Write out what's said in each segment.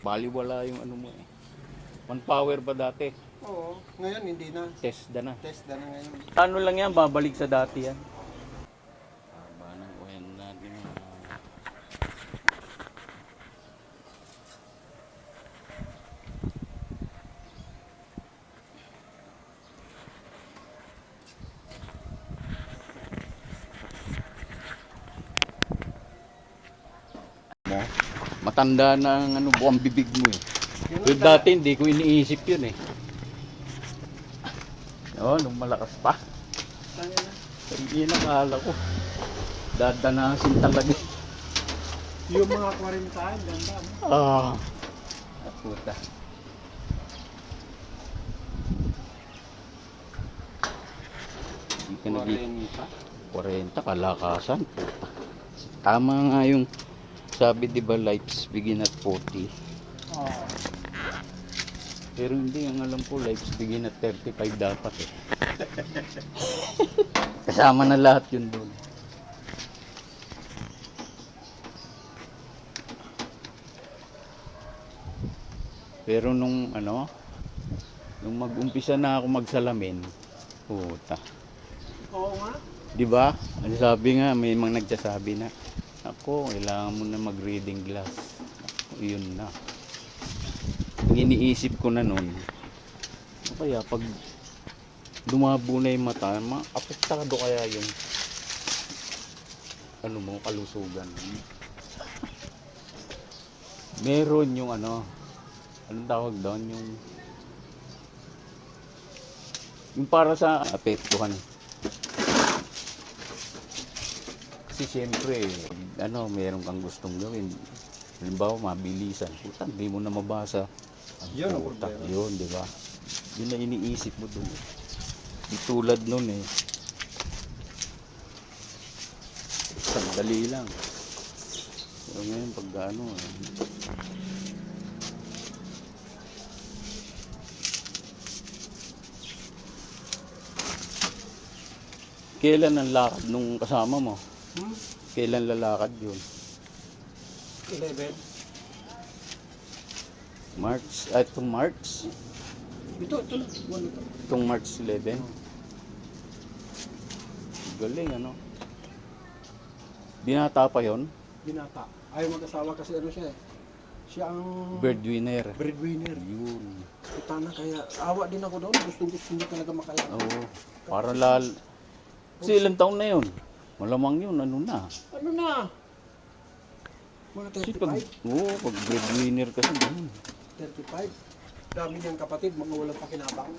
Baliwala yung ano mo eh. Manpower ba dati? Oo, ngayon hindi na. Tesda na. Test na ngayon. Ano lang yan, babalik sa dati yan. Haba ng uyan natin. Mo, matanda na ang ano, buwang bibig mo eh. Yung dati hindi ko iniisip yun eh. Oo, nung malakas pa. Hindi nakala ko. Dadanasin talaga. Yung mga 40, ganda. Ah. Puta. Hindi ka naging 40 kalakasan. Puta. Tama nga yung sabi, di ba, lives begin at 40. Oo. Pero hindi, ang alam ko, lives begin at 35 dapat eh. Kasama na lahat yun doon. Pero nung ano, nung mag-umpisa na ako magsalamin, puta. Oo nga. Di ba? Ano sabi nga, may mga nagsasabi na, ako, kailangan mo na mag-reading glass. Ako, yun na. Ang iniisip ko na nun, kaya pag lumabo na yung mata, apektado kaya yung ano mo, kalusugan. Meron yung ano, anong tawag doon, yung para sa apektuhan. Kasi siyempre, ano, meron kang gustong gawin. Halimbawa, mabilisan. Puta, hindi mo na mabasa. Yun ang Puta, problema. yun, di ba? Yun na iniisip mo dun. Di tulad nun eh. Sandali lang. Pero ngayon, pag ano eh. Kailan ang lakad nung kasama mo? Kailan lalakad yun? 11. March? Ay, itong March? Ito na. Buwan ito. Itong March 11? Galing, ano? Binata pa yon? Binata. Ayaw mag-asawa kasi ano siya eh. Siya ang Breadwinner. breadwinner. Yun. Kita na kaya, awa din ako doon. Gusto hindi talaga makaya. Oo. Para lal... Kasi ilang taon na yun? Malamang yun, ano na? Ano na? Mga Kasi pag... 35. Oo, pag breadwinner kasi ganun. 35. Dami niyang kapatid, mga walang pakinabang.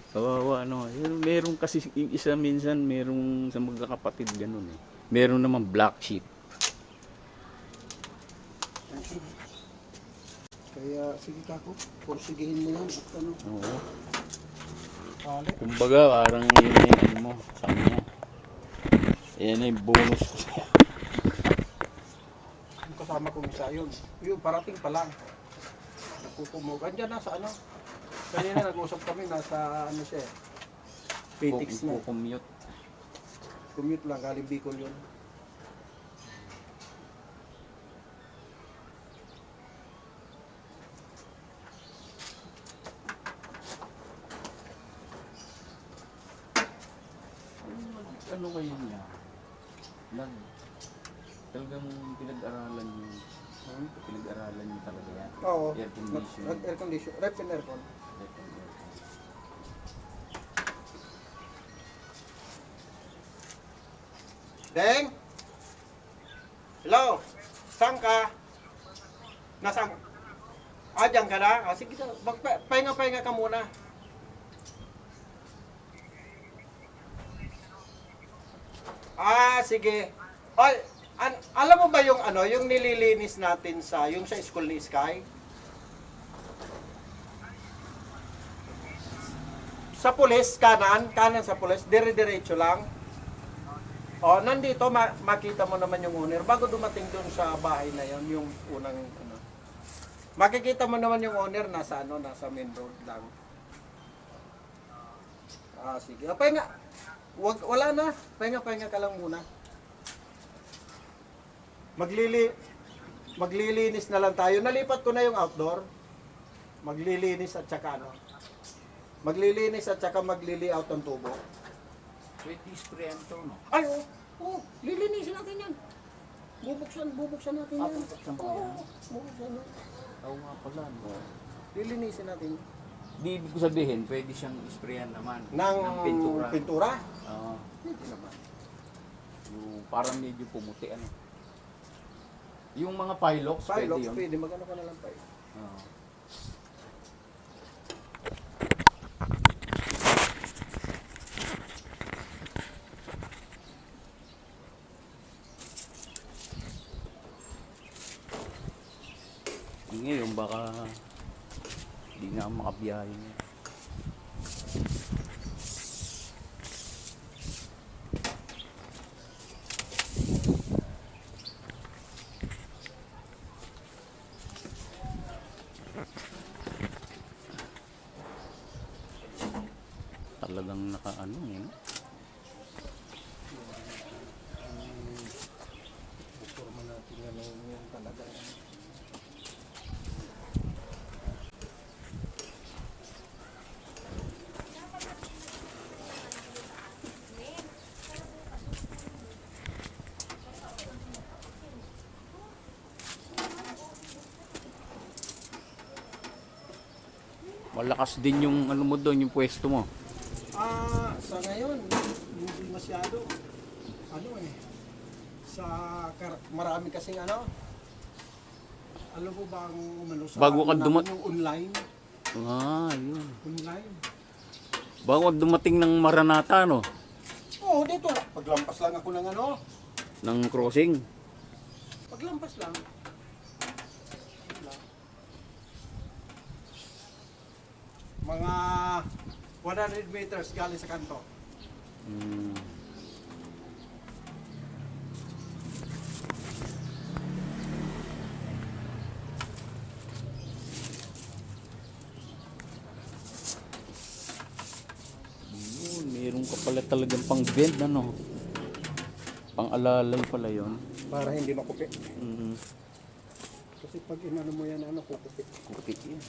Kawawa, ano. Meron kasi yung isa minsan, merong sa magkakapatid ganun eh. Meron naman black sheep. Kaya sige kako, porsigihin mo yan at ano. Oo. Kali. Kumbaga, parang yun na yung ano mo, sabi mo. Yan na yung bonus ko sa'yo. Yung kasama kong isa yun. Yung parating pa lang. Nagkukumog. Andyan nasa ano. Kanina nag-usap kami, nasa ano siya eh. Petix na. Commute. Commute lang, galing Bicol yun. Ano kayo niya? Talagang pinag-aralan niyo. Pinag-aralan niyo talaga yan. Oo. Air conditioning. Air condition. Rep and aircon. Deng! Hello? Saan ka? Nasaan? Dyan ka na? Sige, pahinga-pahinga ka muna. Sige. Oy, alam mo ba yung ano, yung nililinis natin yung sa school ni Sky? Sa pulis, kanan sa pulis, dire-diretso lang. Nandito, makita mo naman yung owner. Bago dumating dun sa bahay na yon, yung unang, ano. Makikita mo naman yung owner, nasa main road lang. Sige. Pahinga. Wala na. Pahinga ka lang muna. Maglilinis na lang tayo. Nalipat ko na yung outdoor. Maglilinis at saka ano. Maglilinis at saka maglili-out ng tubo. Pwede sprayan to, no? Ay, oo. Lilinisin natin yan. Bubuksan natin yan. Bubuksan pa yan? Bubuksan natin. Oo nga pala, no? Lilinisin natin. Di ibig ko sabihin, pwede siyang sprayan naman. Ng pintura. pintura? Oo. Pwede naman. Yung parang medyo pumuti, ano? Yung mga pilox, pwede Pilox, yun. pwede. Magano ka na lang pa. Oo. Ngayon baka hindi nga makabiyahe niya. Talagang nakaano eh, no? Puporma natin yan talaga. Malakas din yung ano mo doon, yung pwesto mo. Sa ngayon, hindi masyado. Ano eh. Marami kasing ano. Alam mo ba ang umano sa Bago ka namin yung online? Yun. Online. Bago ka dumating ng Maranata, no? Oo, dito. Paglampas lang ako ng ano. Ng crossing. Paglampas lang. Mga 100 meters galing sa kanto. Hmm. Yun, meron ka pala talagang pang-bend, ano? Pang-alalay pala yun. Para hindi makupi. Mm. Kasi pag inano mo yan, ano, kukupi. Kupit yun.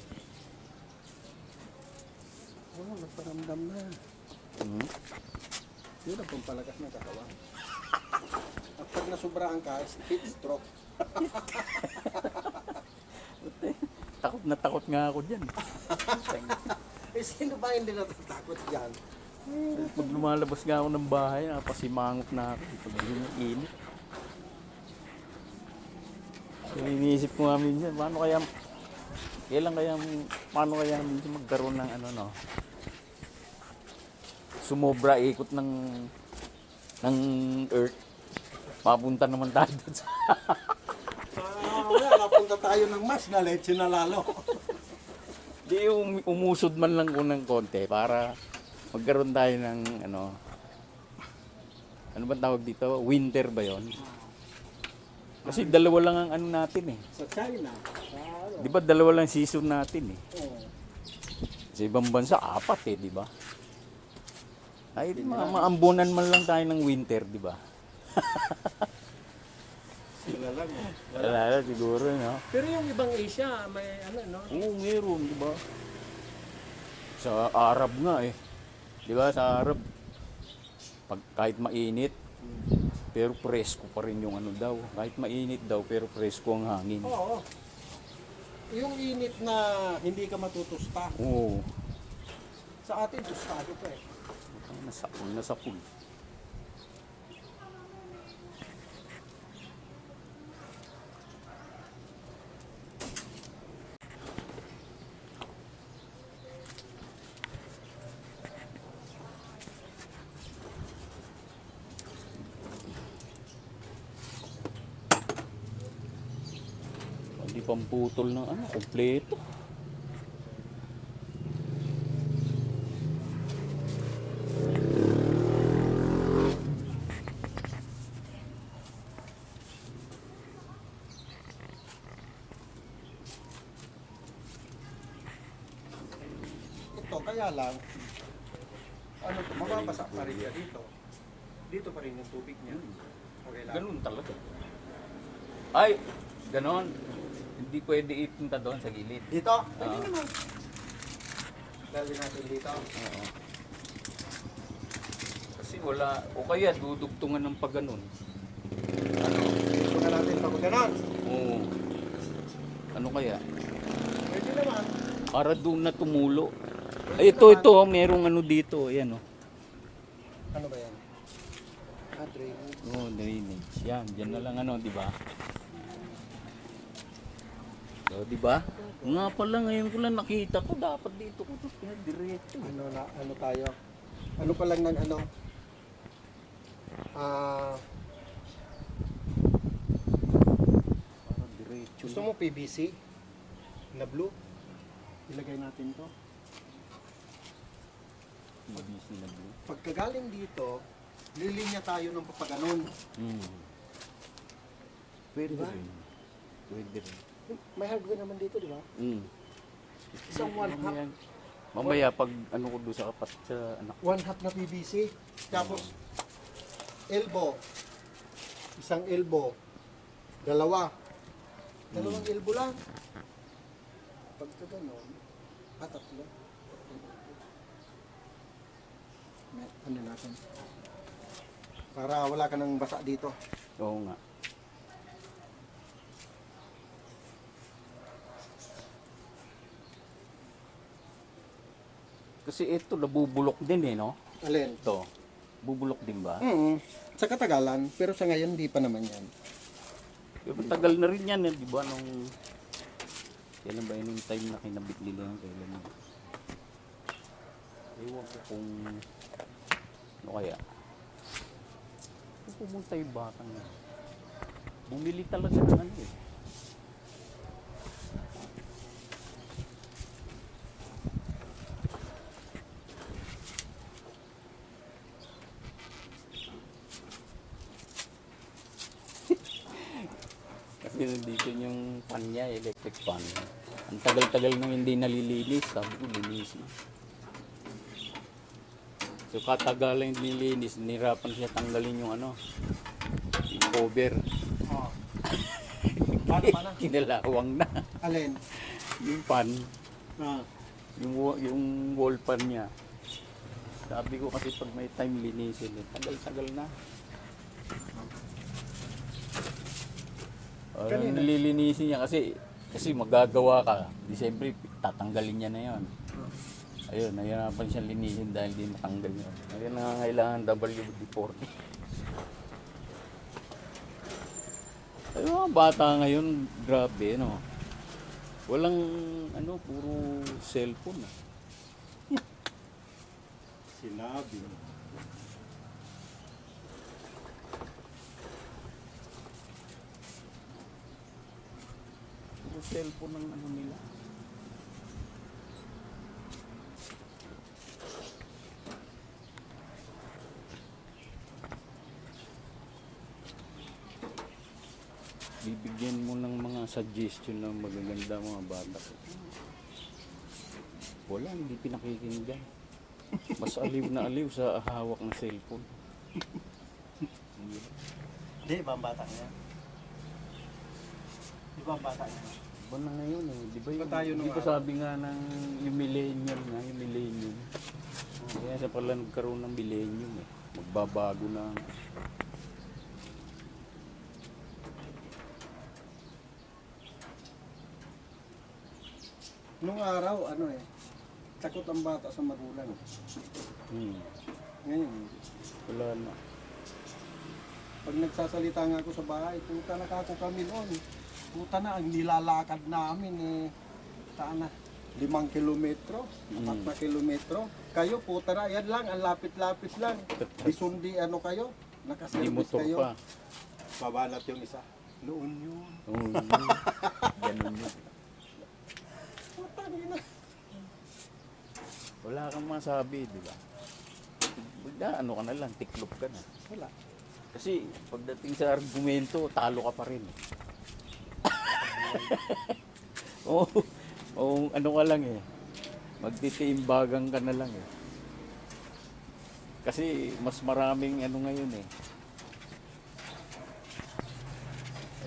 Oh, nagparamdam na. Mm. Yun ang pampalakas ng katawan. At pag nasubraan ka, heat stroke. Takot nga ako dyan. Eh, sino ba hindi natatakot dyan? Pag lumalabas nga ako ng bahay, napasimangot na ako. Pag yung init. So, iniisip ko nga minsan, paano kaya minsan magkaroon ng ano, no? Sumobra ikot ng Earth. Papunta naman tayo doon sa... Wala, napunta tayo ng mas na leche na lalo. Di umusod man lang ko ng konti para magkaroon tayo ng ano ba tawag dito? Winter ba yon? Kasi dalawa lang ang ano natin eh. Sa China. Di ba dalawa lang season natin eh. Oh. Sa ibang bansa, 4 eh, di ba? Ay, maambunan man lang tayo ng winter, di ba? Sila lang. Wala siguro, no? Pero yung ibang Asia, may ano, no? Oo, meron, di ba? Sa Arab nga eh. Di ba, sa Arab, kahit mainit, pero presko pa rin yung ano daw. Kahit mainit daw, pero presko ang hangin. Oo. Yung init na hindi ka matutusta. Oo. Sa atin, tustado pa eh. Nasa pool. Hindi pamputol ng ano, kompleto. Ito, kaya lang, ano to, mababasa pa rin niya dito. Dito pa rin yung tubig niya. Okay lang. Ganun talaga. Ay, ganon. Hindi pwede ipunta doon sa gilid. Dito? Pwede Oo. naman. Dali natin dito. Oo. Kasi wala, o kaya dudugtungan ng pag ganon. Dito na natin pag ganon. Oo. Ano kaya? Pwede naman. Para doon na tumulo. Ay, ito, merong ano dito. Ayan, oh. Ano ba yan? Drainage. Oh, drainage. Yan, dyan na lang ano, di ba? So, di ba? Nga pala, ngayon ko lang nakita ko, dapat dito ko ito pinadiretso. Ano tayo? Ano pa lang ng ano? Parang diretso. Gusto mo PVC? Na blue? Ilagay natin to. PVC na blue. Pagkagaling dito, lilinya tayo ng papaganon. Pwede Diba? rin. Pwede rin. May hardware naman dito, di ba? Isang one half. Mamaya, mamaya pag ano ko doon sa kapat sa anak. One half na PVC. Tapos, elbow. Isang elbow. Dalawang elbow lang. Pagka ganon, tatlo. Ano natin? Para wala ka nang basa dito. Oo nga. Kasi ito nabubulok din eh, no? Alin? Ito. Bubulok din ba? Sa katagalan, pero sa ngayon di pa naman yan. Pero tagal na rin yan, eh, di ba? Kailan ba yun yung time na kinabit nila yan? Kailan yun? Ewan ko kung ano kaya. Kung pumunta yung batang yan. Bumili talaga ng ano eh. Kasi nandito yung pan niya, electric pan. Ang tagal-tagal nung hindi nalilinis, sabi ko linis na. So katagalan yung nilinis, nirapan siya tanggalin yung ano, yung cover. Oh. Paano? Kinalawang na. Alin? Yung pan, Ah. yung wall pan niya. Sabi ko kasi pag may time linisin, tagal-tagal na. Kanina? Nililinisin niya kasi magagawa ka. Di siyempre tatanggalin niya na 'yon. Ayun, nahirapan siyang linisin dahil di matanggal yun. Ayun, nangangailangan WD-40. Ay, mga bata ngayon, grabe, no? Walang, puro cellphone. Sinabi. Puro cellphone ang ano nila. Bibigyan mo ng mga suggestion ng magaganda mga bata. Wala, hindi pinakikinggan. Mas aliw na aliw sa hawak ng cellphone. Di ba ang bata niya? Di ba ang bata niya? Iba na ngayon eh. Di ba Iba yung, tayo di nung ba sabi nga ng yung millennial nga, yung millennium. Kaya sa pala nagkaroon ng millennium eh. Magbabago na. Nung araw, takot ang bata sa magulang. Ngayon, Wala na. pag nagsasalita nga ako sa bahay, puta na kako kami noon. Puta na, ang nilalakad namin saan na? 5 kilometro, 4 na kilometro. Kayo, puta na, yan lang, ang lapit-lapit lang. Isundi kayo, May nakaservice motor kayo. pa. Babanat yung isa. Noon yun. Oo, ganun yun. Puta na. Wala kang masabi, di ba? Ano ka na lang, tiklop ka na. Wala. Kasi pagdating sa argumento, talo ka pa rin. Oo, ano ka lang eh. Magtitiimbagang ka na lang eh. Kasi mas maraming ano ngayon eh.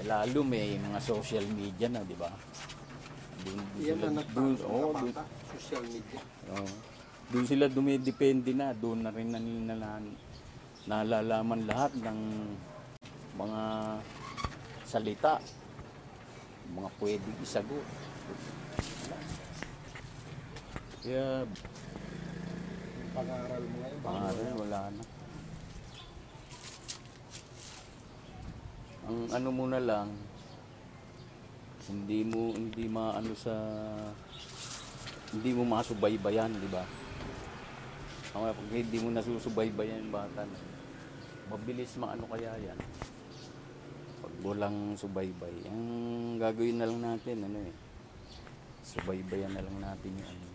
Lalo may mga social media na, di ba? Doon Yan sila, na doon social media. doon sila dumidepende na. Doon na rin na nila nalalaman lahat ng mga salita, mga pwedeng isagot. Kaya Pag-aaral mo ngayon. pangaral wala na. Ang ano mo na lang, hindi mo masubaybayan, di ba? Pag hindi mo nasusubaybayan yung bata na, mabilis maano kaya yan. Pag walang subaybay, ang gagawin na lang natin, subaybayan na lang natin yung ano.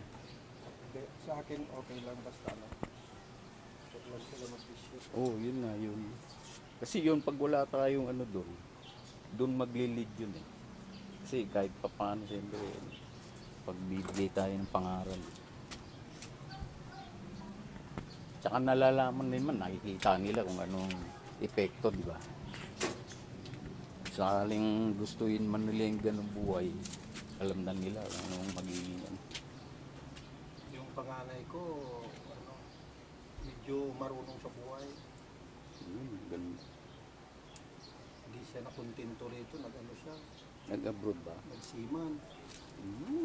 Sa akin, okay lang basta Huwag lang sila mag-issue. Yun na, yun. Kasi yun, pag wala tayong doon maglilid yun eh. Kasi kahit pa paano, siyempre, pag bibigay tayo ng pangaral. Tsaka nalalaman naman, nakikita nila kung anong epekto, di ba? Sakaling gustuin man nila yung ganung buhay, alam na nila kung anong magiging ano. Yung panganay ko, medyo marunong sa buhay. Ganun. Hindi siya nakontento rito, siya, Nag-abroad ba? nagsiman.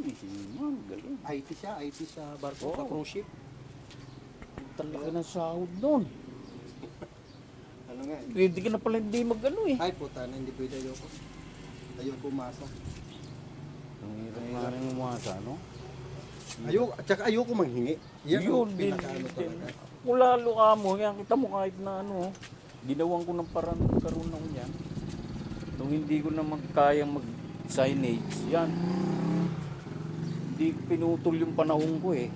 Isiman, galing. IT siya, barko sa cruise ship. Talaga ng sahod nun. Ano nga eh. Pwede ka na pala hindi mag-ano eh. Ay puta na, hindi pwede ayoko. Ayoko umasa. Ang hirap nga rin umasa, no? At saka ayoko manghingi. Yan Yun, ang din. pinakaano talaga. Kung lalo ka mo, yan, kita mo kahit na ginawan ko ng parang karoon ako yan. Nung hindi ko na kayang mag-signage, yan. Hindi pinutol yung panahon ko eh.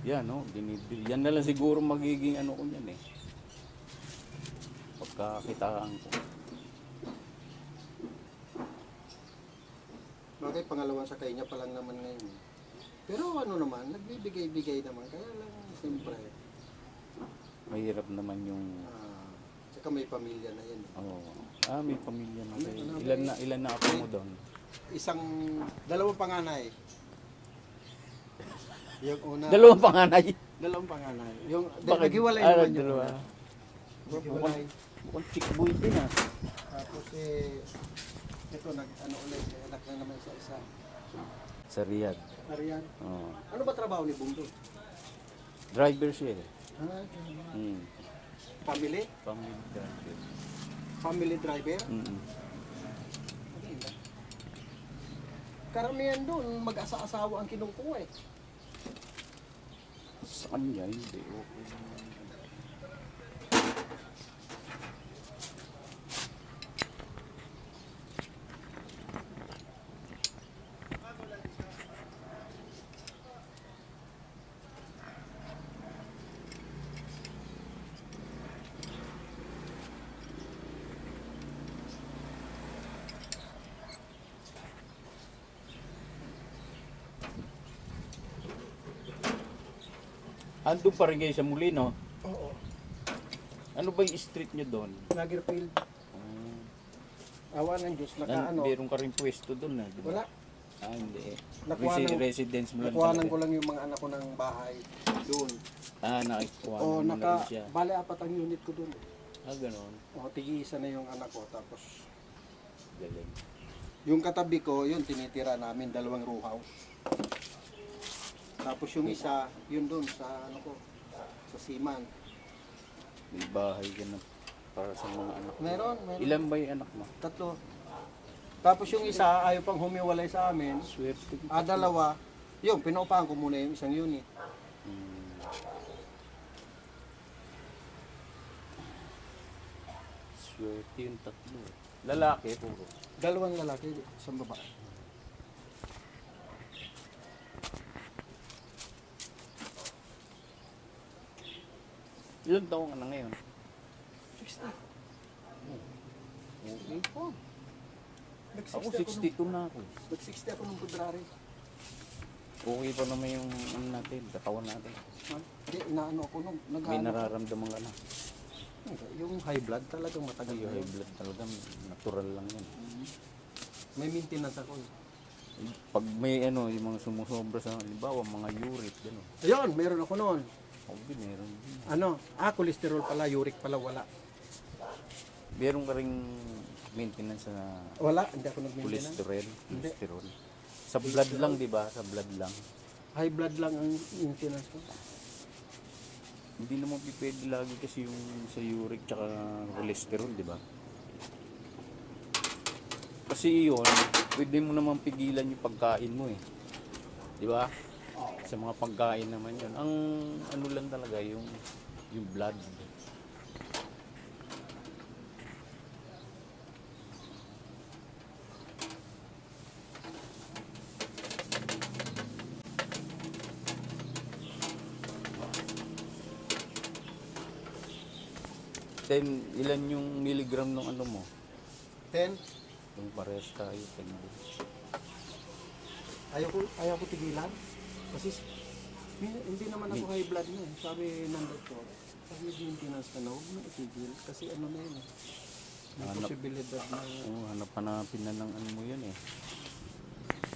Yan, yan na lang siguro magiging ano ko yan eh. Pagkakitaan ko. Bakit pangalawang sakay niya pa lang naman ngayon. Pero naman, nagbibigay-bigay naman. Kaya lang, siyempre, Mahirap naman yung... tsaka may pamilya na yan. may pamilya na kayo. Ano, Ilan na ako mo doon? Dalawang panganay. Yung una, Dalawang panganay. dalawang panganay. Yung, Bakit? naghiwalay naman yung dalawa. una. Naghiwalay. Mukhang chick boy din ah. Tapos ito, ulit, anak na naman sa isa. Sa Riyadh. Arian. Oh. Ano ba trabaho ni Bungdo? Driver siya eh. Family? Family driver. Family driver? Karamihan doon, mag-asa-asawa ang kinukuha eh. Sa kanya, hindi. Okay. Andun pa rin kayo sa Molino. Oo. Ano ba yung street nyo doon? Lagerfield. Awa ng Diyos, Meron ka rin pwesto doon, di ba? Wala. Hindi. Nakuha Residence mo lang Nakuhanan talaga. ko lang yung mga anak ko ng bahay doon. Nakikuha O, mo na rin siya. bale apat ang unit ko doon. Ganon. O, tig-isa na yung anak ko. Tapos, Galing. yung katabi ko, yun, tinitira namin, 2 row house. Tapos yung isa, yun doon sa sa Siman. May bahay ka na para sa mga anak mo. Meron. Ilan ba yung anak mo? 3. Tapos yung isa, ayaw pang humiwalay sa amin. Swerte. 2. Yun, pinupahan ko muna yung isang unit. Swerte yung 3. Lalaki, puro. 2 lalaki, isang babae. Ilan taong ka na ngayon? 60. Okay po. Ako Nag-60 62 na ako. Nag-60 ako nung February. Okay pa naman yung ano natin, katawan natin. Hindi, inaano ako nung May nararamdaman ka na. Yung high blood talagang matagal Yung na high yun. blood talaga, natural lang yan. May maintenance ako. Pag may ano, yung mga sumusobra sa, halimbawa, mga uric, gano'n. Ayun, meron ako noon. Okay, meron. Cholesterol pala, uric pala, wala. Meron ka ring maintenance na Wala, hindi ako nag-maintenance. cholesterol. Sa blood lang, di ba? Sa blood lang. High blood lang ang maintenance ko. Hindi naman pwede lagi kasi yung sa uric tsaka cholesterol, di ba? Kasi yun, pwede mo naman pigilan yung pagkain mo eh. Di ba? Sa mga pagkain naman yun. Ang ano lang talaga yung blood. Then, ilan yung milligram ng ano mo? 10, Yung parehas tayo, 10. ayaw ko tigilan. Kasi hindi naman ako high blood na eh. Sabi ng doktor, pag may maintenance ka na, huwag mo itigil. Kasi ano na yun eh. May Hanap. posibilidad na. Hanap-hanapin na ng ano mo yun eh.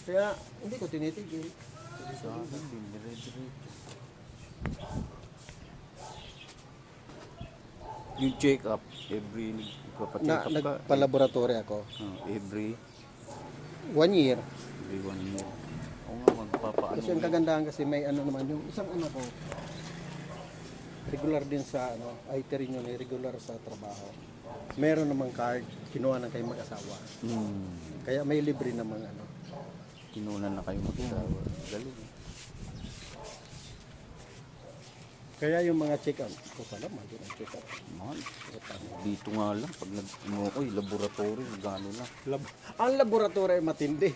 Kaya hindi ko tinitigil. Sa akin, dire-diretso. Yung check-up, every nagpapacheck up ka. Nagpa-laboratory ako. Every 1 year. 1 year. Oo nga, magpapaano. Kasi ang kagandahan kasi may ano naman, yung isang anak ko, regular din sa ano, IT rin yun, regular sa trabaho. Meron namang card, kinuha na kayo mag-asawa. Kaya may libre namang ano. Kinunan na kayo mag-asawa. Galing eh. Kaya yung mga check-up, ko pala, mahal ang check-up. Mahal. Dito nga lang, pag laboratory, gano'n na. Ang laboratory ay matindi.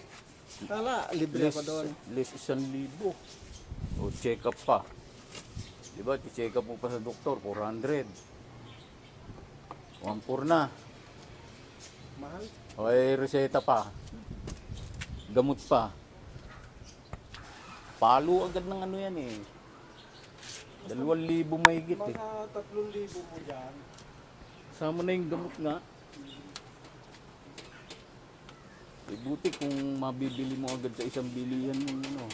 Kala, libre ako doon. Less 1,000. O check up pa. Diba, check up mo pa sa doktor, 400. 1,400 na. Mahal. O ay reseta pa. Gamot pa. Palo agad ng ano yan eh. 2,000 mahigit eh. Mga 3,000 mo dyan. Sama na yung gamot nga. Eh, buti kung mabibili mo agad sa isang bilihan yung ano.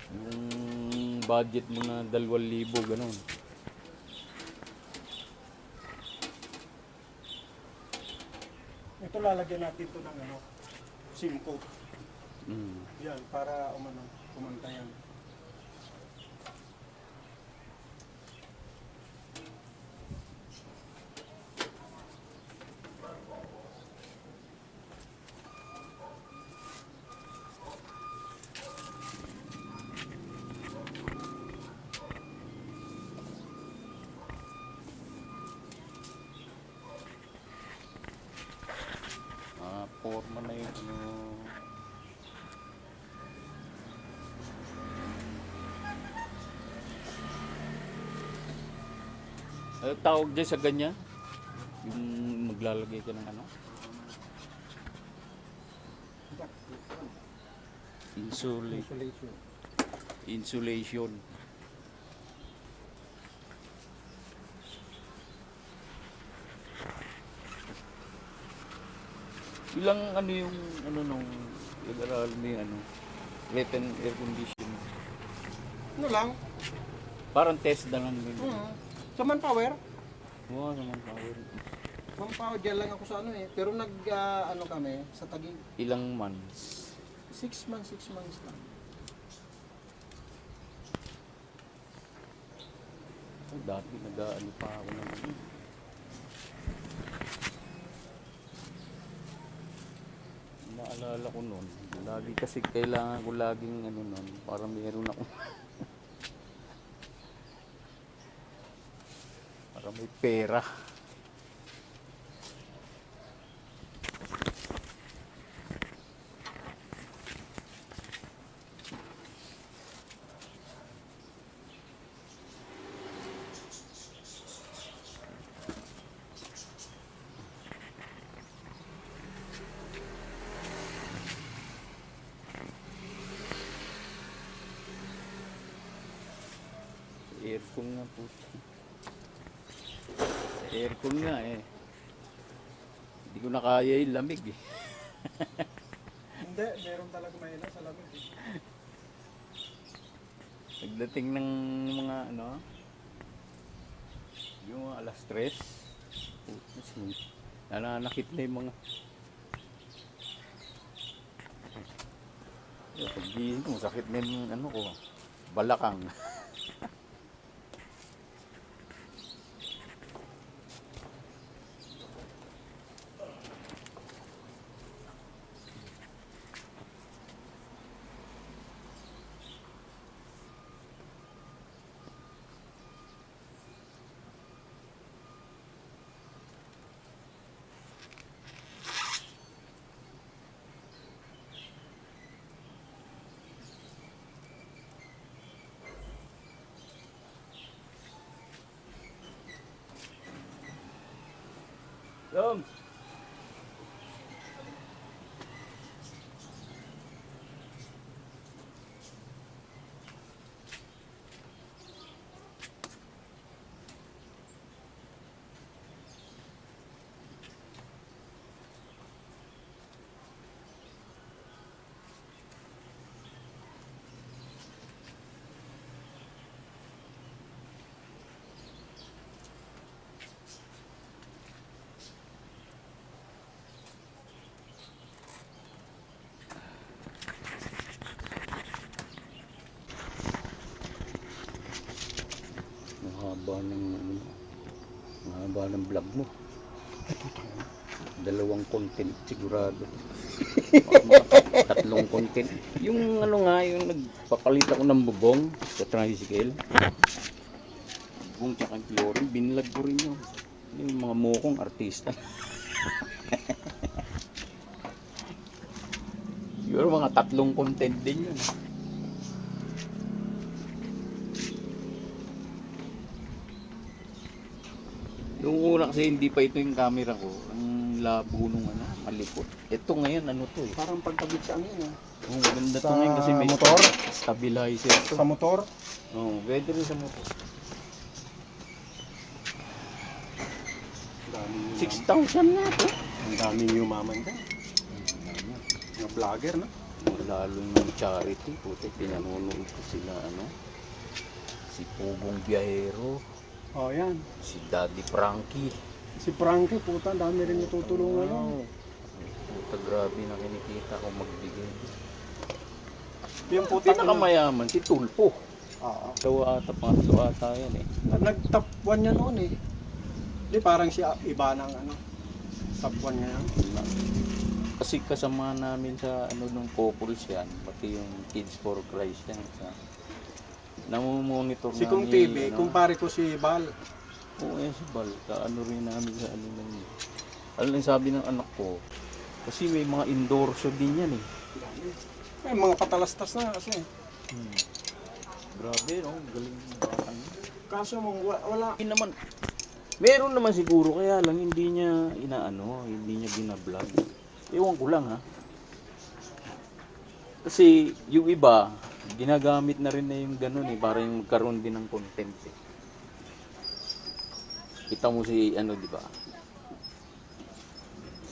Yung budget mo na 2,000 ganun. Ito lalagyan natin ito ng ano, SIM code. Yan, para kumanta yan. Forma na yung ano. Ano tawag dyan sa ganyan? Yung maglalagay ka ng ano? Insulation. Insulation. Ilang ano yung ano nung nag-aral mo yung ano? Written air condition. Ano lang? Parang test na lang din. Sa Manpower. Wow, naman power. Manpower dyan lang ako sa ano eh. Pero ano kami, sa Taguig. Ilang months? 6 months lang. Oh, dati nag-ano pa ako ng ano. Naalala ko noon, lagi kasi kailangan ko laging ano noon, para mayroon ako. Para may pera. Aircon nga po. Aircon nga eh. Hindi ko na kaya yung lamig eh. Hindi, meron talaga mahina sa lamig. Pagdating ng mga ano, yung mga alas 3, nananakit na yung mga pag-gising ko, sakit na yung ano ko, balakang. Tom! Mahaba ng vlog mo. Dalawang content sigurado. Tatlong content. Yung ano nga, yung nagpapalit ako ng bubong sa tricycle. Bubong tsaka chlorine, binlag ko rin yun. Yung mga mukong artista. Siguro mga tatlong content din yun. Yung una kasi hindi pa ito yung camera ko. Ang labo nung ano, malipot. Ito ngayon ano to eh. Parang pagkabit sa amin ah. Oh, maganda to Sa ngayon kasi may motor? stabilizer to. Sa motor? Oh, pwede rin sa motor. 6,000 nga to. Ang daming yumaman dyan. Mga vlogger no? Lalo yung charity, puti, pinanonood ko sila ano. Si Pugong Biyahero, Oh yan. si Daddy Frankie. Si Frankie, puta, dami rin natutulungan yun. Wow. Puta, grabe na kinikita ko magbigay. Yung puta Pinakamayaman, si Tulpo. Oo. Tawa ata, pangatlo ata yan eh. Nag-top 1 yan noon eh. Di parang si iba ng ano. Top 1 ngayon. Kasi kasama namin sa ano nung couples yan, pati yung Kids for Christ yan. Sa, namumonitor Si Kung namin, TV, ano, kumpare ko si Bal. oo yan si Bal, ano rin namin sa ano lang yun. Ano lang sabi ng anak ko, kasi may mga endorso din yan eh. Ay, mga patalastas na kasi. Grabe no, galing ng batang yun. Kaso mong wala. Hindi naman, meron naman siguro kaya lang hindi niya inaano, hindi niya binablog. Ewan ko lang ha. Kasi yung iba, ginagamit na rin na yung ganun eh, para yung magkaroon din ng content eh. Kita mo si ano di ba?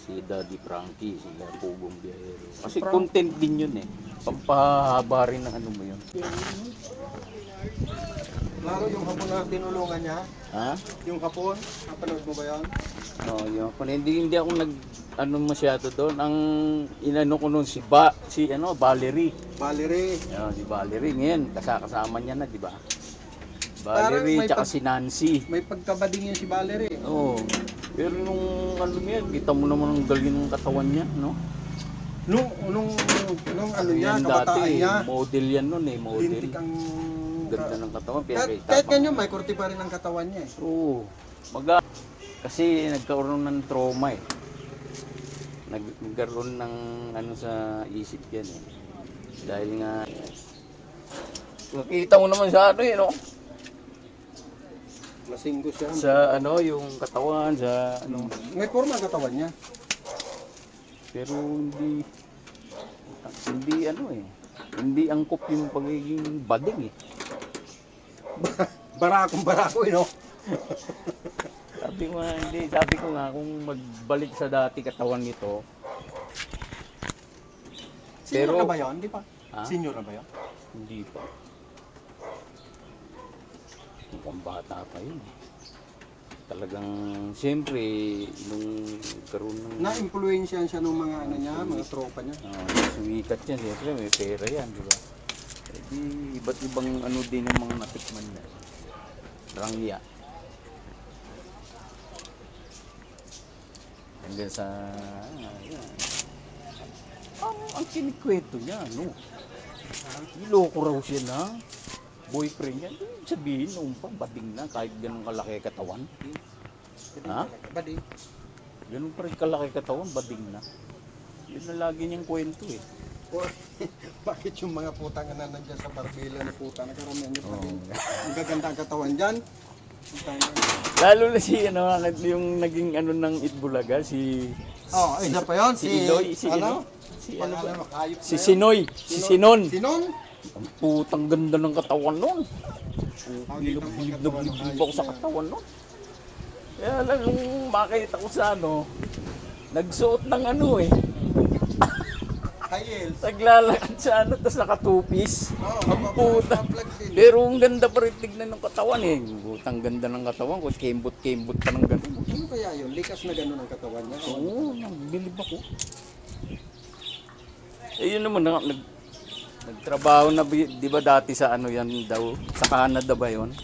Si Daddy Frankie, si Pugong Biyahero. Kasi content din yun eh. Pampahaba rin ng ano mo yun. Laro yung hapon na tinulungan niya. Ha? Yung hapon, napanood mo ba yan? No, yun. Hindi ako nag ano masyado doon. Ang inano ko noon si Valerie. Valerie. Si Valerie ngayon kasama niya na, di ba? Parang Valerie may tsaka si Nancy. May pagkabading yun si Valerie. Oo. Pero nung ano niya, kita mo naman ang galing ng katawan niya, no? Nung ano niya, Yan kabataan dati, niya. model yan noon eh, model. Lintik ang... Ganda ng katawan, Kahit pinakita pa. ganyan, may kurti pa rin ang katawan niya eh. Oo. Kasi nagkaroon ng trauma eh. Nagkaroon ng ano sa isip yan eh. Dahil nga, nakita mo naman sa ano eh, no? Masinggo siya. Sa ano, yung katawan, sa ano. May forma ang katawan niya. Pero hindi ano eh. Hindi angkop yung pagiging bading eh. Barako eh, no? Sabi ko nga, hindi. Sabi ko nga, kung magbalik sa dati katawan nito, Senior Pero- na ba yun? Di pa? Ha? Senior na ba yun? hindi pa. Mukhang bata pa yun. Talagang, siyempre, nung karoon ng... Na-influensyan siya ng mga ano niya, mga tropa niya. sumikat yan, siyempre, may pera yan, di ba? Eh, di, iba't ibang ano din yung mga natikman na. Rangya. Hanggang sa... yan. Ang kinikwento niya, ano? Niloko raw siya na boyfriend niya. Ibig sabihin, noong pa, bading na, kahit ganun kalaki katawan. Ha? Badi. Ganun pa rin kalaki katawan, bading na. Yun na lagi niyang kwento eh. Or, bakit yung mga putang na nandiyan sa barbela na puta, nakaramihan niya pa Oo. din. Ang gaganda ang katawan dyan. Putang na. Lalo na si, ano, yung naging ano ng Itbulaga, si... Oh, isa pa yun. Si Iloy, si ano? Si ano ba? Pangalan mo, hayop Si na yun. Sinoy, si Sinon. Sinon? Ang putang ganda ng katawan nun. Ang Bilog-bilog katawan ng na hayop ako sa na yan. katawan nun. Kaya lang, nung makita ko sa ano, nagsuot ng ano eh. High heels. Naglalakad sa ano, tapos nakatupis. Oo, Ang puta. maplug din. Pero ang ganda pa rin tignan ng katawan eh. Putang ganda ng katawan ko. Kembot-kembot pa ng gano'n. Ano kaya yun? Likas na gano'n ang katawan niya. Oo, nagbilib ako. Eh yun naman, nagtrabaho na, di ba dati sa ano yan daw? Sa Canada ba yun?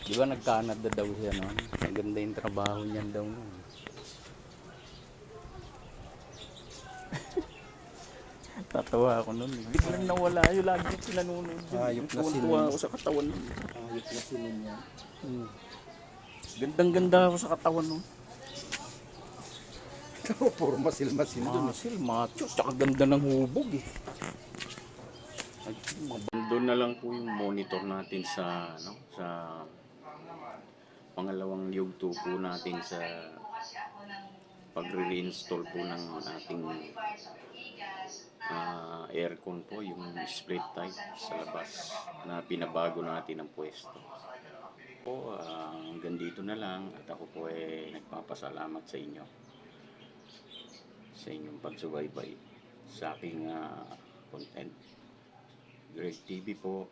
Di ba nag-Canada daw siya noon? Ang ganda yung trabaho niyan daw noon. Tatawa ako noon. Biglang nawala yun. Lagi yung pinanunod yun. Hayop na Tuwan-tuwa sila. ako sa katawan nun. Hayop na sinon niya. Gandang-ganda ako sa katawan nun. Puro masil-masil dun. Masil, macho, tsaka ganda ng hubog eh. Doon na lang po yung monitor natin sa sa pangalawang yugto po natin sa pag-reinstall po ng ating aircon po, yung split type sa labas na pinabago natin ang pwesto. Po, hanggang dito na lang at ako po nagpapasalamat sa inyo sa inyong pagsubaybay sa aking content. Great TV po.